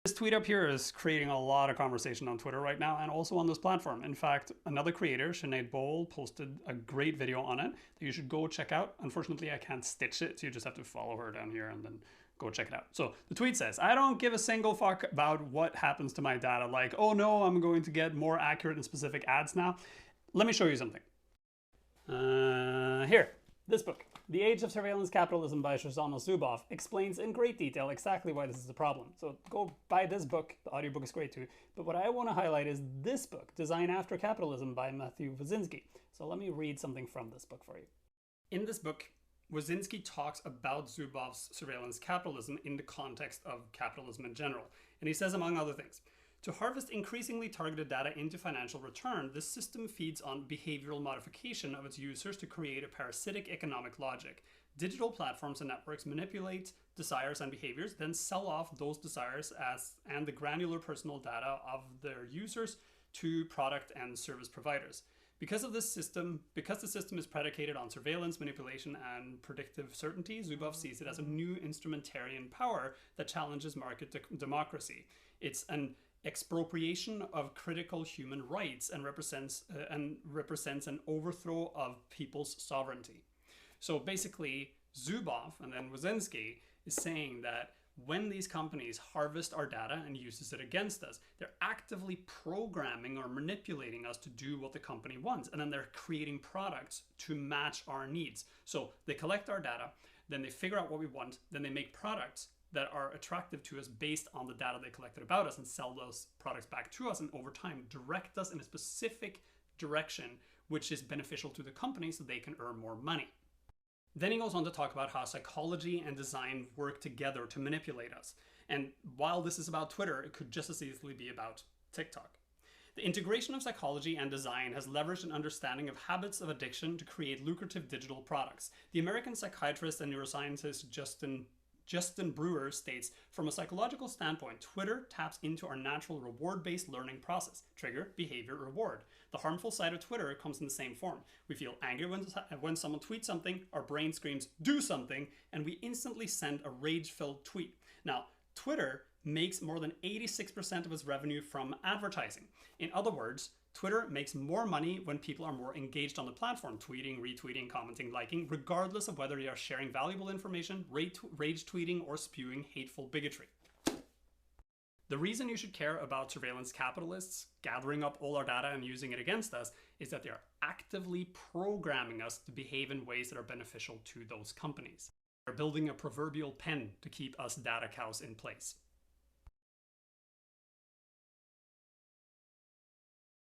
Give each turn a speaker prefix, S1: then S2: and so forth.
S1: This tweet up here is creating a lot of conversation on Twitter right now and also on this platform. In fact, another creator, Sinead Bowl, posted a great video on it that you should go check out. Unfortunately, I can't stitch it, so you just have to follow her down here and then go check it out. So the tweet says, I don't give a single fuck about what happens to my data. Like, oh no, I'm going to get more accurate and specific ads now. Let me show you something. Here, this book, The Age of Surveillance Capitalism by Shoshana Zuboff, explains in great detail exactly why this is a problem. So go buy this book. The audiobook is great too. But what I want to highlight is this book, Design After Capitalism by Matthew Wozinski. So let me read something from this book for you. In this book, Wozinski talks about Zuboff's surveillance capitalism in the context of capitalism in general. And he says, among other things, to harvest increasingly targeted data into financial return, this system feeds on behavioral modification of its users to create a parasitic economic logic. Digital platforms and networks manipulate desires and behaviors, then sell off those desires and the granular personal data of their users to product and service providers. Because the system is predicated on surveillance, manipulation, and predictive certainty, Zuboff sees it as a new instrumentarian power that challenges market democracy. It's an expropriation of critical human rights and represents an overthrow of people's sovereignty. So basically, Zuboff and then Wozinski is saying that when these companies harvest our data and uses it against us, they're actively programming or manipulating us to do what the company wants, and then they're creating products to match our needs. So they collect our data, then they figure out what we want, then they make products that are attractive to us based on the data they collected about us and sell those products back to us, and over time direct us in a specific direction which is beneficial to the company so they can earn more money. Then he goes on to talk about how psychology and design work together to manipulate us. And while this is about Twitter, it could just as easily be about TikTok. The integration of psychology and design has leveraged an understanding of habits of addiction to create lucrative digital products. The American psychiatrist and neuroscientist Justin Brewer states, from a psychological standpoint, Twitter taps into our natural reward-based learning process. Trigger, behavior, reward. The harmful side of Twitter comes in the same form. We feel angry when someone tweets something, our brain screams, do something, and we instantly send a rage-filled tweet. Now, Twitter makes more than 86% of its revenue from advertising. In other words, Twitter makes more money when people are more engaged on the platform, tweeting, retweeting, commenting, liking, regardless of whether they are sharing valuable information, rage tweeting, or spewing hateful bigotry. The reason you should care about surveillance capitalists gathering up all our data and using it against us is that they are actively programming us to behave in ways that are beneficial to those companies. They're building a proverbial pen to keep us data cows in place.